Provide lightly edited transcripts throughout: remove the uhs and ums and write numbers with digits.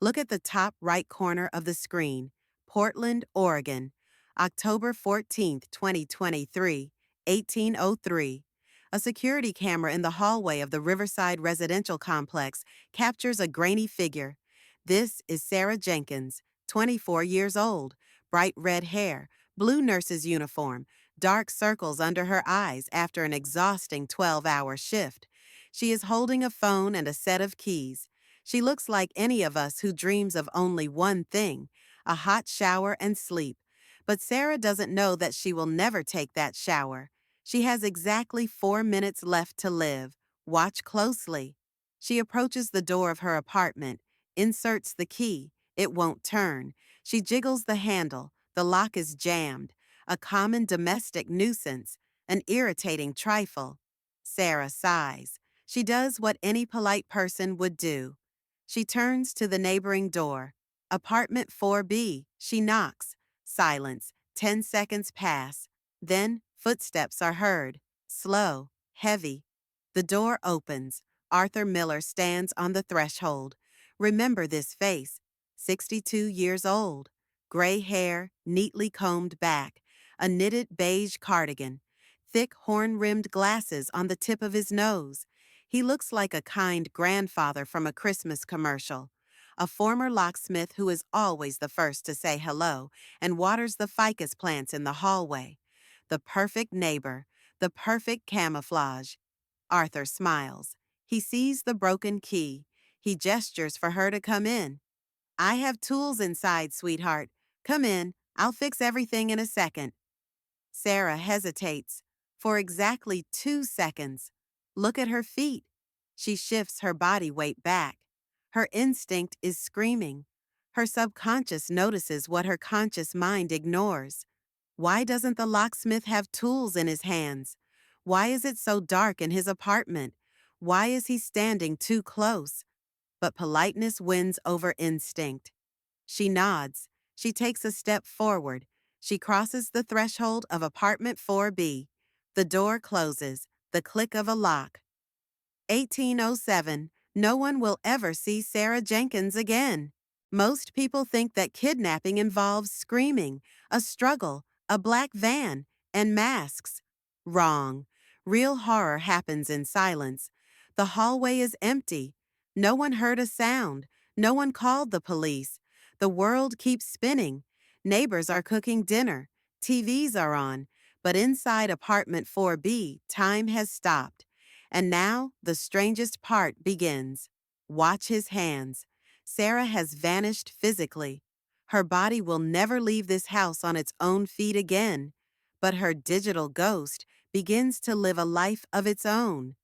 Look at the top right corner of the screen. Portland, Oregon, October 14th, 2023, 1803. A security camera in the hallway of the Riverside residential complex captures a grainy figure. This is Sarah Jenkins, 24 years old, bright red hair, blue nurse's uniform, dark circles under her eyes after an exhausting 12-hour shift. She is holding a phone and a set of keys. She looks like any of us who dreams of only one thing, a hot shower and sleep. But Sarah doesn't know that she will never take that shower. She has exactly 4 minutes left to live. Watch closely. She approaches the door of her apartment, inserts the key. It won't turn. She jiggles the handle. The lock is jammed. A common domestic nuisance, an irritating trifle. Sarah sighs. She does what any polite person would do. She turns to the neighboring door. Apartment 4B. She knocks. Silence. 10 seconds pass. Then footsteps are heard. Slow, heavy. The door opens. Arthur Miller stands on the threshold. Remember this face. 62 years old. Gray hair, neatly combed back. A knitted beige cardigan. Thick horn-rimmed glasses on the tip of his nose. He looks like a kind grandfather from a Christmas commercial. A former locksmith who is always the first to say hello and waters the ficus plants in the hallway. The perfect neighbor, the perfect camouflage. Arthur smiles. He sees the broken key. He gestures for her to come in. I have tools inside, sweetheart. Come in. I'll fix everything in a second. Sarah hesitates for exactly 2 seconds. Look at her feet. She shifts her body weight back. Her instinct is screaming. Her subconscious notices what her conscious mind ignores. Why doesn't the locksmith have tools in his hands? Why is it so dark in his apartment? Why is he standing too close? But politeness wins over instinct. She nods. She takes a step forward. She crosses the threshold of apartment 4B. The door closes. The click of a lock. 1807. No one will ever see Sarah Jenkins again. Most people think that kidnapping involves screaming, a struggle, a black van, and masks. Wrong. Real horror happens in silence. The hallway is empty. No one heard a sound. No one called the police. The world keeps spinning. Neighbors are cooking dinner. TVs are on. But inside apartment 4B, time has stopped. And now the strangest part begins. Watch his hands. Sarah has vanished physically. Her body will never leave this house on its own feet again. But her digital ghost begins to live a life of its own.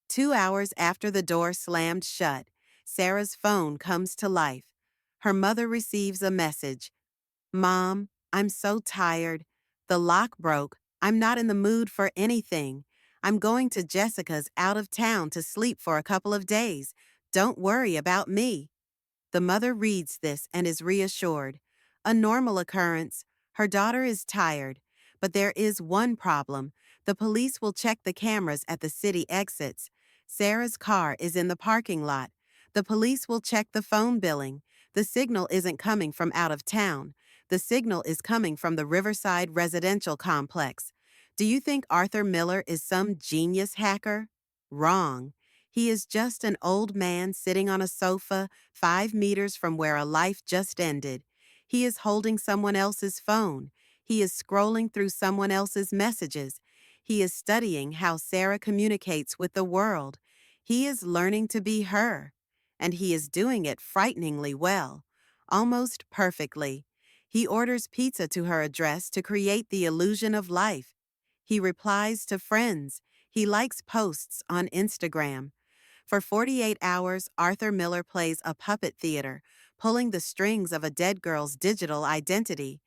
2 hours after the door slammed shut, Sarah's phone comes to life. Her mother receives a message. Mom, I'm so tired. The lock broke. I'm not in the mood for anything. I'm going to Jessica's out of town to sleep for a couple of days. Don't worry about me. The mother reads this and is reassured. A normal occurrence. Her daughter is tired. But there is one problem. The police will check the cameras at the city exits. Sarah's car is in the parking lot. The police will check the phone billing. The signal isn't coming from out of town. The signal is coming from the Riverside residential complex. Do you think Arthur Miller is some genius hacker? Wrong. He is just an old man sitting on a sofa 5 meters from where a life just ended. He is holding someone else's phone. He is scrolling through someone else's messages. He is studying how Sarah communicates with the world. He is learning to be her. And he is doing it frighteningly well, almost perfectly. He orders pizza to her address to create the illusion of life. He replies to friends. He likes posts on Instagram. For 48 hours, Arthur Miller plays a puppet theater, pulling the strings of a dead girl's digital identity.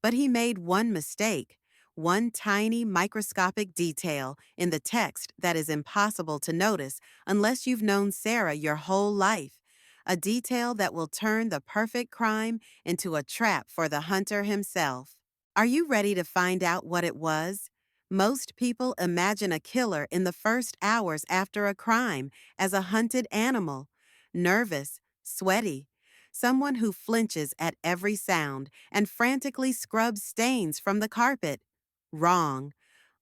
But he made one mistake, one tiny microscopic detail in the text that is impossible to notice unless you've known Sarah your whole life. A detail that will turn the perfect crime into a trap for the hunter himself. Are you ready to find out what it was? Most people imagine a killer in the first hours after a crime as a hunted animal, nervous, sweaty. someone who flinches at every sound and frantically scrubs stains from the carpet. Wrong.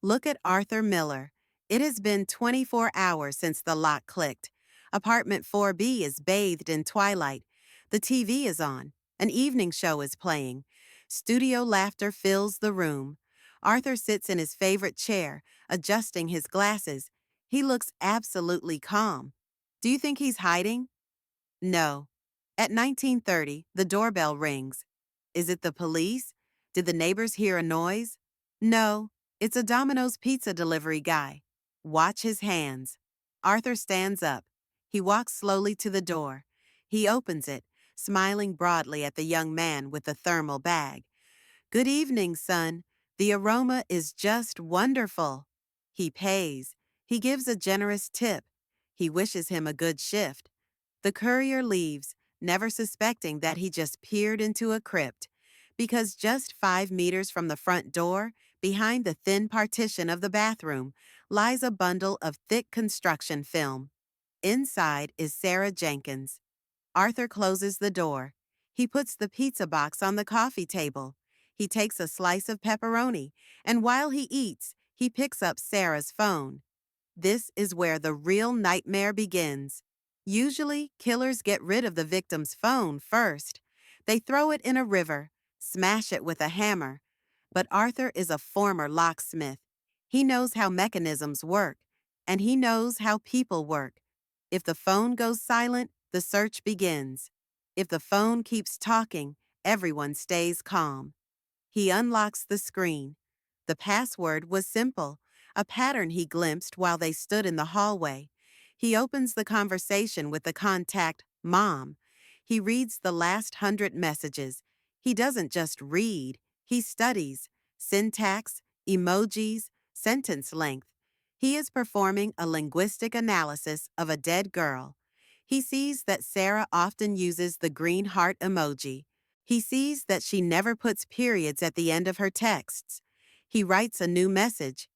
Look at Arthur Miller. It has been 24 hours since the lock clicked. Apartment 4B is bathed in twilight. The TV is on. An evening show is playing. Studio laughter fills the room. Arthur sits in his favorite chair, adjusting his glasses. He looks absolutely calm. Do you think he's hiding? No. At 19:30, the doorbell rings. Is it the police? Did the neighbors hear a noise? No, it's a Domino's pizza delivery guy. Watch his hands. Arthur stands up. He walks slowly to the door. He opens it, smiling broadly at the young man with the thermal bag. Good evening, son. The aroma is just wonderful. He pays. He gives a generous tip. He wishes him a good shift. The courier leaves, never suspecting that he just peered into a crypt, because just 5 meters from the front door, behind the thin partition of the bathroom, lies a bundle of thick construction film. Inside is Sarah Jenkins. Arthur closes the door. He puts the pizza box on the coffee table. He takes a slice of pepperoni, and while he eats, he picks up Sarah's phone. This is where the real nightmare begins. Usually, killers get rid of the victim's phone first. They throw it in a river, smash it with a hammer. But Arthur is a former locksmith. He knows how mechanisms work, and he knows how people work. If the phone goes silent, the search begins. If the phone keeps talking, everyone stays calm. He unlocks the screen. The password was simple, a pattern he glimpsed while they stood in the hallway. He opens the conversation with the contact, Mom. He reads the last 100 messages. He doesn't just read, he studies syntax, emojis, sentence length. He is performing a linguistic analysis of a dead girl. He sees that Sarah often uses the green heart emoji. He sees that she never puts periods at the end of her texts. He writes a new message.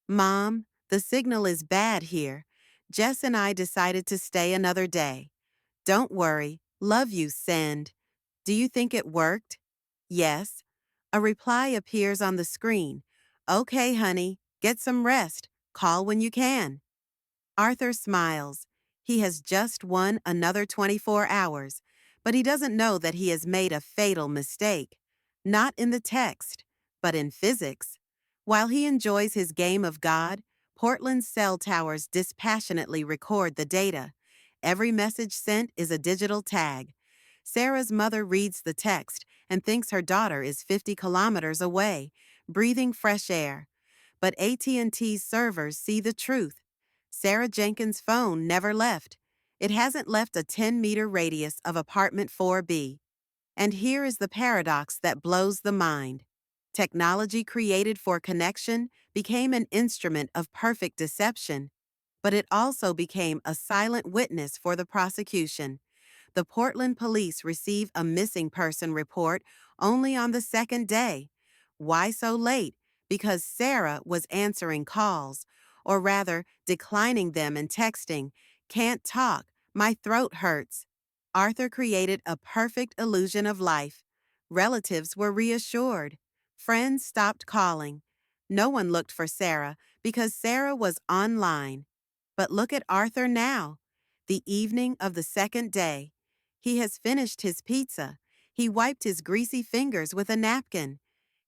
Mom, the signal is bad here. Jess and I decided to stay another day. Don't worry. Love you, send. Do you think it worked? Yes. A reply appears on the screen. Okay, honey, get some rest. Call when you can. Arthur smiles. He has just won another 24 hours, but he doesn't know that he has made a fatal mistake. Not in the text, but in physics. While he enjoys his game of God, Portland's cell towers dispassionately record the data. Every message sent is a digital tag. Sarah's mother reads the text and thinks her daughter is 50 kilometers away, breathing fresh air. But AT&T's servers see the truth. Sarah Jenkins' phone never left. It hasn't left a 10-meter radius of apartment 4B. And here is the paradox that blows the mind. Technology created for connection became an instrument of perfect deception, but it also became a silent witness for the prosecution. The Portland police receive a missing person report only on the second day. Why so late? Because Sarah was answering calls, or rather, declining them and texting, "Can't talk, my throat hurts." Arthur created a perfect illusion of life. Relatives were reassured. Friends stopped calling. No one looked for Sarah because Sarah was online. But look at Arthur now. The evening of the second day. He has finished his pizza. He wiped his greasy fingers with a napkin.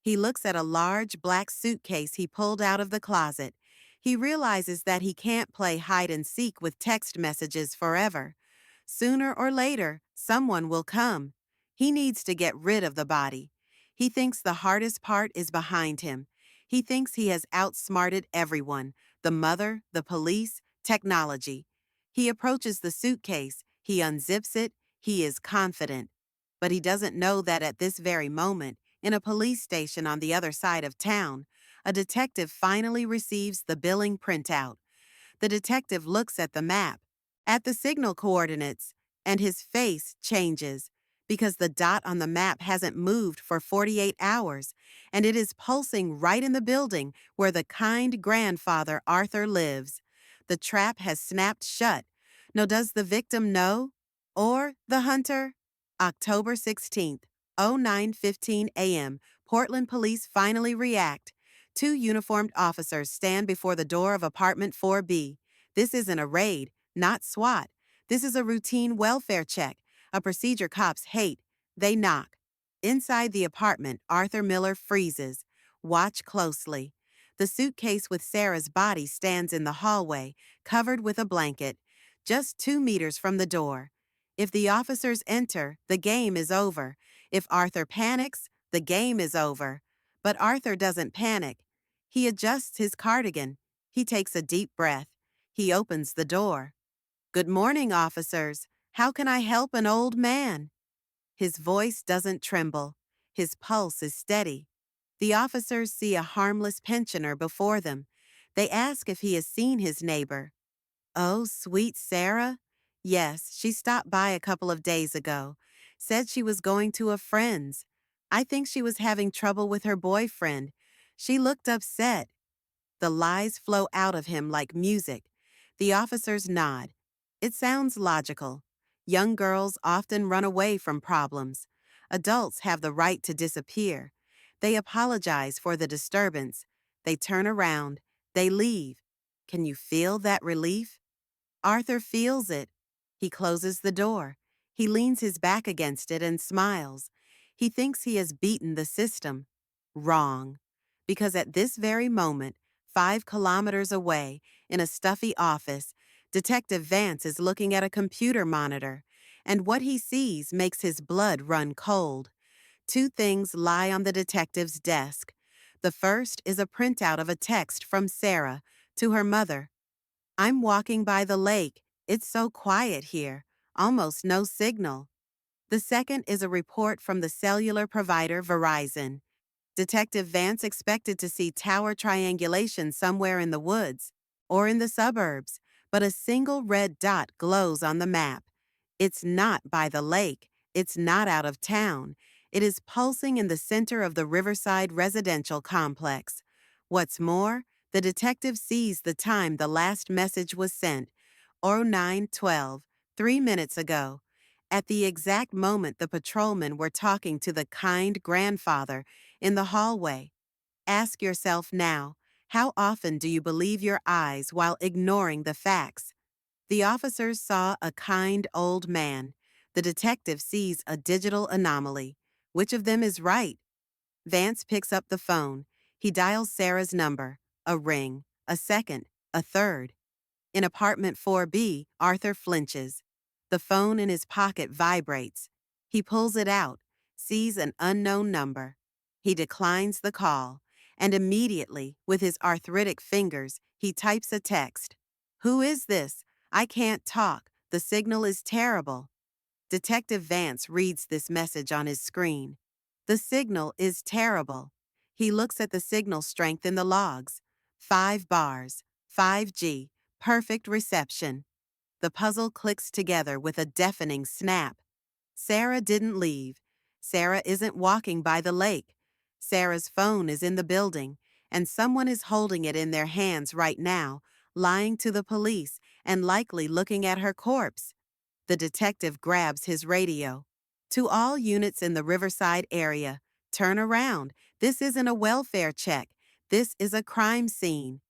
He looks at a large black suitcase he pulled out of the closet. He realizes that he can't play hide and seek with text messages forever. Sooner or later, someone will come. He needs to get rid of the body. He thinks the hardest part is behind him. He thinks he has outsmarted everyone, the mother, the police, technology. He approaches the suitcase. He unzips it. He is confident. But he doesn't know that at this very moment, in a police station on the other side of town, a detective finally receives the billing printout. The detective looks at the map, at the signal coordinates, and his face changes because the dot on the map hasn't moved for 48 hours, and it is pulsing right in the building where the kind grandfather Arthur lives. The trap has snapped shut. Now, does the victim know? Or the hunter? October 16th, 09:15 a.m., Portland police finally react. Two uniformed officers stand before the door of apartment 4B. This isn't a raid, not SWAT. This is a routine welfare check, a procedure cops hate. They knock. Inside the apartment, Arthur Miller freezes. Watch closely. The suitcase with Sarah's body stands in the hallway, covered with a blanket, just 2 meters from the door. If the officers enter, the game is over. If Arthur panics, the game is over. But Arthur doesn't panic. He adjusts his cardigan. He takes a deep breath. He opens the door. "Good morning, officers. How can I help an old man?" His voice doesn't tremble. His pulse is steady. The officers see a harmless pensioner before them. They ask if he has seen his neighbor. "Oh, sweet Sarah? Yes, she stopped by a couple of days ago. Said she was going to a friend's. I think she was having trouble with her boyfriend. She looked upset." The lies flow out of him like music. The officers nod. It sounds logical. Young girls often run away from problems. Adults have the right to disappear. They apologize for the disturbance. They turn around. They leave. Can you feel that relief? Arthur feels it. He closes the door. He leans his back against it and smiles. He thinks he has beaten the system. Wrong. Because at this very moment, 5 kilometers away, in a stuffy office, Detective Vance is looking at a computer monitor, and what he sees makes his blood run cold. Two things lie on the detective's desk. The first is a printout of a text from Sarah to her mother. "I'm walking by the lake. It's so quiet here. Almost no signal." The second is a report from the cellular provider Verizon. Detective Vance expected to see tower triangulation somewhere in the woods or in the suburbs, but a single red dot glows on the map. It's not by the lake. It's not out of town. It is pulsing in the center of the Riverside residential complex. What's more, the detective sees the time the last message was sent, 09:12, 3 minutes ago. At the exact moment the patrolmen were talking to the kind grandfather in the hallway. Ask yourself now, how often do you believe your eyes while ignoring the facts? The officers saw a kind old man. The detective sees a digital anomaly. Which of them is right? Vance picks up the phone. He dials Sarah's number. A ring. A second. A third. In apartment 4B, Arthur flinches. The phone in his pocket vibrates. He pulls it out, sees an unknown number. He declines the call, and immediately, with his arthritic fingers, he types a text. "Who is this? I can't talk. The signal is terrible." Detective Vance reads this message on his screen. The signal is terrible. He looks at the signal strength in the logs. 5 bars, 5G, perfect reception. The puzzle clicks together with a deafening snap. Sarah didn't leave. Sarah isn't walking by the lake. Sarah's phone is in the building, and someone is holding it in their hands right now, lying to the police and likely looking at her corpse. The detective grabs his radio. "To all units in the Riverside area, turn around. This isn't a welfare check. This is a crime scene."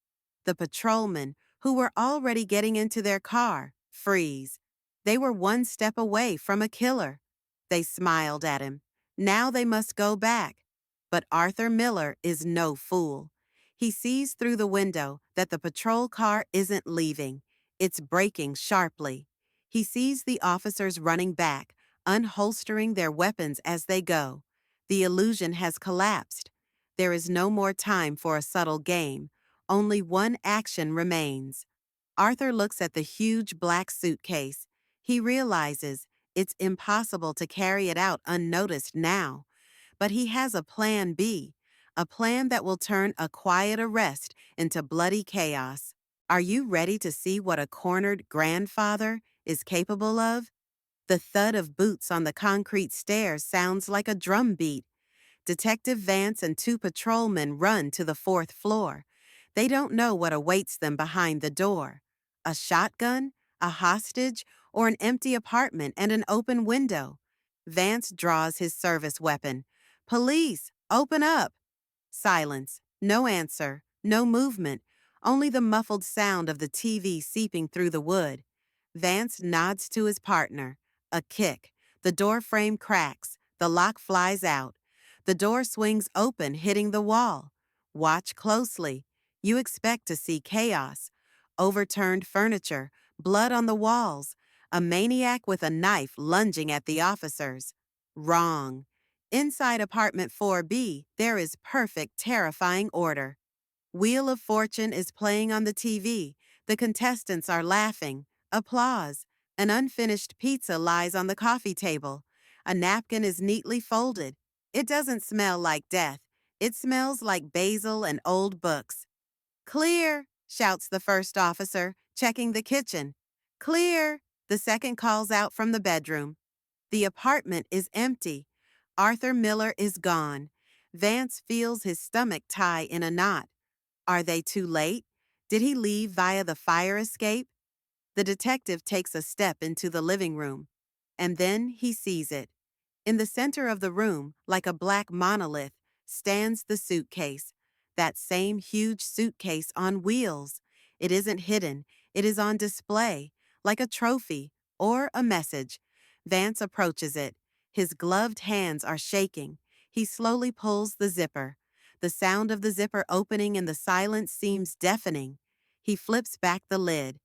The patrolmen, who were already getting into their car, freeze. They were one step away from a killer. They smiled at him. Now they must go back. But Arthur Miller is no fool. He sees through the window that the patrol car isn't leaving. It's braking sharply. He sees the officers running back, unholstering their weapons as they go. The illusion has collapsed. There is no more time for a subtle game. Only one action remains. Arthur looks at the huge black suitcase. He realizes it's impossible to carry it out unnoticed now. But he has a plan B, a plan that will turn a quiet arrest into bloody chaos. Are you ready to see what a cornered grandfather is capable of? The thud of boots on the concrete stairs sounds like a drum beat. Detective Vance and two patrolmen run to the 4th floor. They don't know what awaits them behind the door. A shotgun, a hostage, or an empty apartment and an open window. Vance draws his service weapon. Police, open up! Silence. No answer. No movement. Only the muffled sound of the TV seeping through the wood. Vance nods to his partner. A kick. The door frame cracks. The lock flies out. The door swings open, hitting the wall. Watch closely. You expect to see chaos. Overturned furniture, blood on the walls, a maniac with a knife lunging at the officers. Wrong. Inside apartment 4B, there is perfect, terrifying order. Wheel of Fortune is playing on the TV. The contestants are laughing. Applause. An unfinished pizza lies on the coffee table. A napkin is neatly folded. It doesn't smell like death. It smells like basil and old books. Clear, shouts the first officer, checking the kitchen. Clear, the second calls out from the bedroom. The apartment is empty. Arthur Miller is gone. Vance feels his stomach tie in a knot. Are they too late? Did he leave via the fire escape? The detective takes a step into the living room. And then he sees it. In the center of the room, like a black monolith, stands the suitcase. That same huge suitcase on wheels. It isn't hidden. It is on display, like a trophy or a message. Vance approaches it. His gloved hands are shaking. He slowly pulls the zipper. The sound of the zipper opening in the silence seems deafening. He flips back the lid.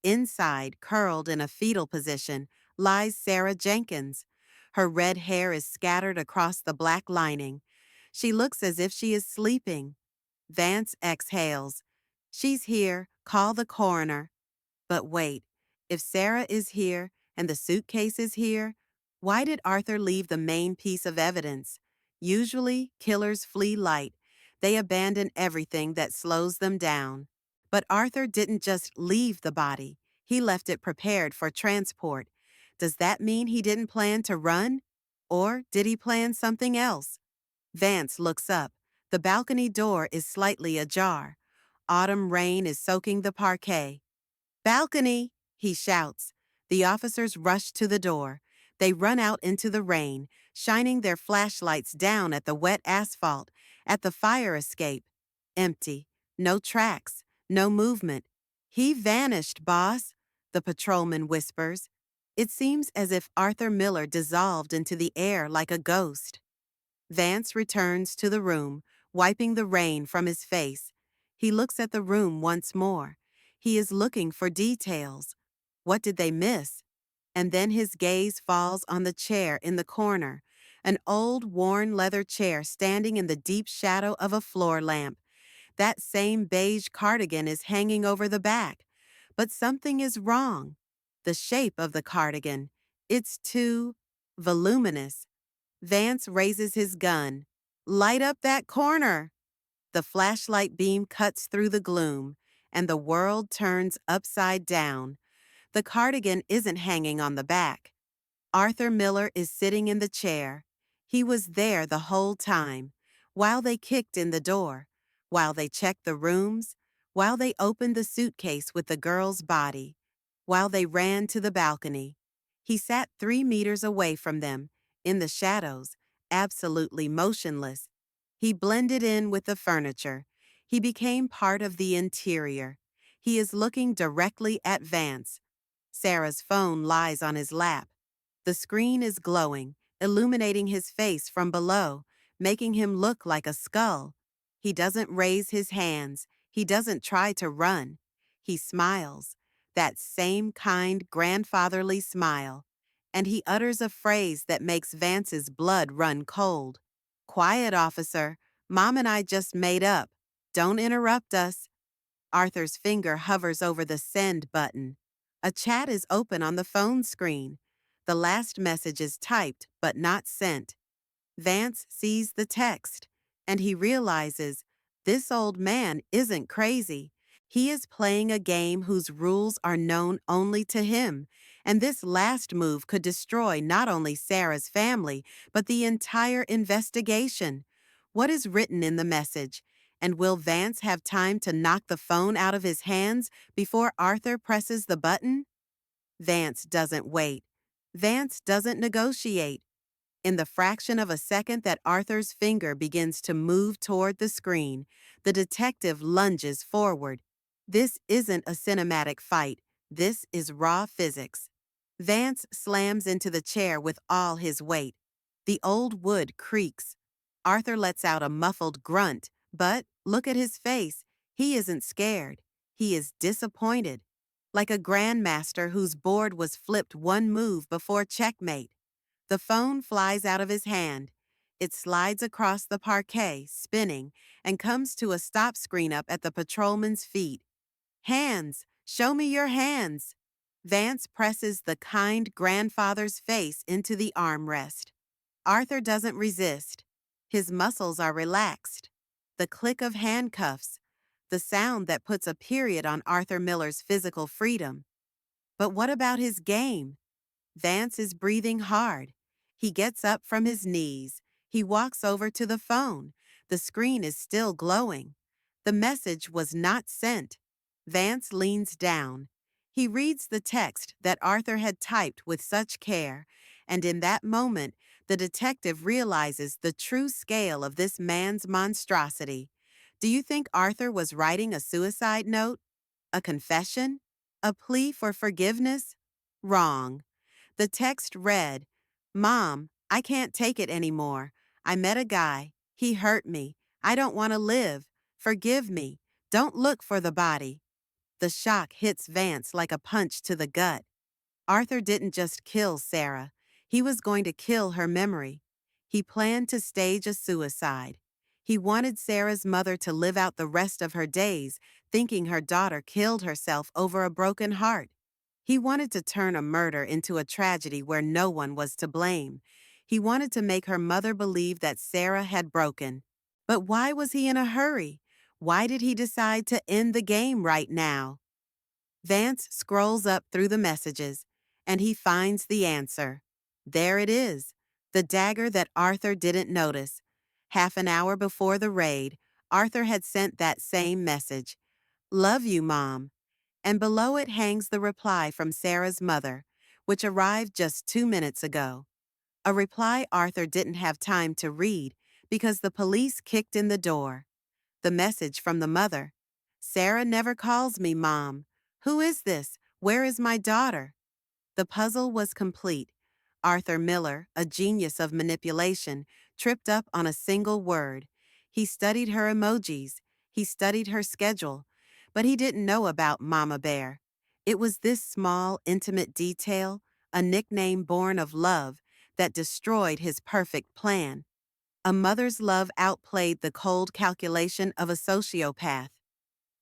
Inside, curled in a fetal position, lies Sarah Jenkins. Her red hair is scattered across the black lining. She looks as if she is sleeping. Vance exhales. She's here. Call the coroner. But wait, if Sarah is here and the suitcase is here, why did Arthur leave the main piece of evidence? Usually, killers flee light. They abandon everything that slows them down. But Arthur didn't just leave the body. He left it prepared for transport. Does that mean he didn't plan to run? Or did he plan something else? Vance looks up. The balcony door is slightly ajar. Autumn rain is soaking the parquet. Balcony, he shouts. The officers rush to the door. They run out into the rain, shining their flashlights down at the wet asphalt, at the fire escape. Empty. No tracks. No movement. He vanished, boss, the patrolman whispers. It seems as if Arthur Miller dissolved into the air like a ghost. Vance returns to the room, wiping the rain from his face. He looks at the room once more. He is looking for details. What did they miss? And then his gaze falls on the chair in the corner, an old, worn leather chair standing in the deep shadow of a floor lamp. That same beige cardigan is hanging over the back. But something is wrong. The shape of the cardigan. It's too voluminous. Vance raises his gun. Light up that corner! The flashlight beam cuts through the gloom, and the world turns upside down. The cardigan isn't hanging on the back. Arthur Miller is sitting in the chair. He was there the whole time, while they kicked in the door, while they checked the rooms, while they opened the suitcase with the girl's body, while they ran to the balcony. He sat 3 meters away from them, in the shadows, absolutely motionless. He blended in with the furniture. He became part of the interior. He is looking directly at Vance. Sarah's phone lies on his lap. The screen is glowing, illuminating his face from below, making him look like a skull. He doesn't raise his hands. He doesn't try to run. He smiles, that same kind grandfatherly smile, and he utters a phrase that makes Vance's blood run cold. Quiet, officer. Mom and I just made up. Don't interrupt us. Arthur's finger hovers over the send button. A chat is open on the phone screen. The last message is typed but not sent. Vance sees the text, and he realizes this old man isn't crazy. He is playing a game whose rules are known only to him, and this last move could destroy not only Sarah's family, but the entire investigation. What is written in the message? And will Vance have time to knock the phone out of his hands before Arthur presses the button? Vance doesn't wait. Vance doesn't negotiate. In the fraction of a second that Arthur's finger begins to move toward the screen, the detective lunges forward. This isn't a cinematic fight. This is raw physics. Vance slams into the chair with all his weight. The old wood creaks. Arthur lets out a muffled grunt, but look at his face. He isn't scared. He is disappointed. Like a grandmaster whose board was flipped one move before checkmate. The phone flies out of his hand. It slides across the parquet, spinning, and comes to a stop screen up at the patrolman's feet. Hands! Show me your hands! Vance presses the kind grandfather's face into the armrest. Arthur doesn't resist. His muscles are relaxed. The click of handcuffs, the sound that puts a period on Arthur Miller's physical freedom. But what about his game? Vance is breathing hard. He gets up from his knees. He walks over to the phone. The screen is still glowing. The message was not sent. Vance leans down. He reads the text that Arthur had typed with such care, and in that moment, the detective realizes the true scale of this man's monstrosity. Do you think Arthur was writing a suicide note? A confession? A plea for forgiveness? Wrong. The text read, "Mom, I can't take it anymore. I met a guy. He hurt me. I don't want to live. Forgive me. Don't look for the body." The shock hits Vance like a punch to the gut. Arthur didn't just kill Sarah. He was going to kill her memory. He planned to stage a suicide. He wanted Sarah's mother to live out the rest of her days thinking her daughter killed herself over a broken heart. He wanted to turn a murder into a tragedy where no one was to blame. He wanted to make her mother believe that Sarah had broken. But why was he in a hurry? Why did he decide to end the game right now? Vance scrolls up through the messages, and he finds the answer. There it is, the dagger that Arthur didn't notice. Half an hour before the raid, Arthur had sent that same message. "Love you, Mom." And below it hangs the reply from Sarah's mother, which arrived just 2 minutes ago. A reply Arthur didn't have time to read because the police kicked in the door. The message from the mother. "Sarah never calls me Mom. Who is this? Where is my daughter?" The puzzle was complete. Arthur Miller, a genius of manipulation, tripped up on a single word. He studied her emojis. He studied her schedule. But he didn't know about Mama Bear. It was this small, intimate detail, a nickname born of love, that destroyed his perfect plan. A mother's love outplayed the cold calculation of a sociopath.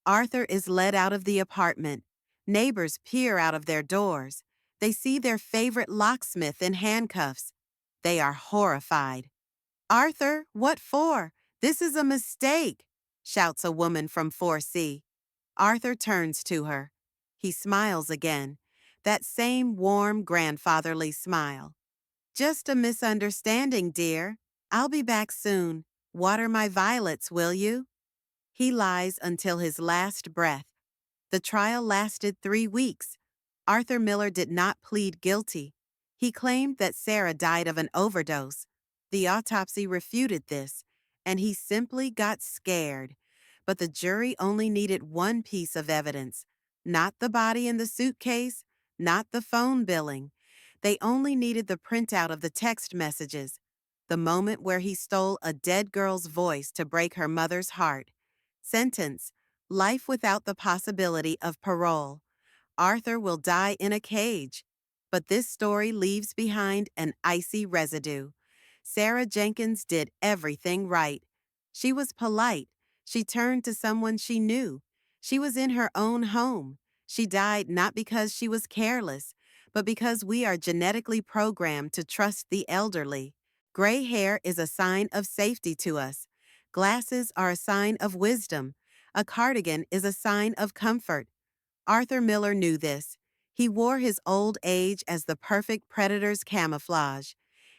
Arthur is led out of the apartment. Neighbors peer out of their doors. They see their favorite locksmith in handcuffs. They are horrified. "Arthur, what for? This is a mistake," shouts a woman from 4C. Arthur turns to her. He smiles again, that same warm grandfatherly smile. "Just a misunderstanding, dear. I'll be back soon. Water my violets, will you?" He lies until his last breath. The trial lasted 3 weeks. Arthur Miller did not plead guilty. He claimed that Sarah died of an overdose. The autopsy refuted this, and he simply got scared. But the jury only needed one piece of evidence, not the body in the suitcase, not the phone billing. They only needed the printout of the text messages, the moment where he stole a dead girl's voice to break her mother's heart. Sentence: life without the possibility of parole. Arthur will die in a cage. But this story leaves behind an icy residue. Sarah Jenkins did everything right. She was polite. She turned to someone she knew. She was in her own home. She died not because she was careless, but because we are genetically programmed to trust the elderly. Gray hair is a sign of safety to us. Glasses are a sign of wisdom. A cardigan is a sign of comfort. Arthur Miller knew this. He wore his old age as the perfect predator's camouflage.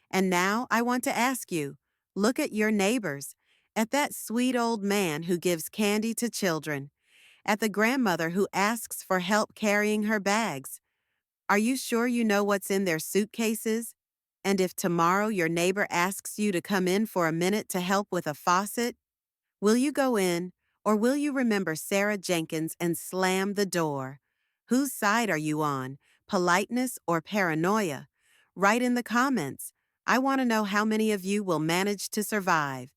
And now I want to ask you, look at your neighbors, at that sweet old man who gives candy to children, at the grandmother who asks for help carrying her bags. Are you sure you know what's in their suitcases? And if tomorrow your neighbor asks you to come in for a minute to help with a faucet, will you go in, or will you remember Sarah Jenkins and slam the door? Whose side are you on, politeness or paranoia? Write in the comments. I want to know how many of you will manage to survive.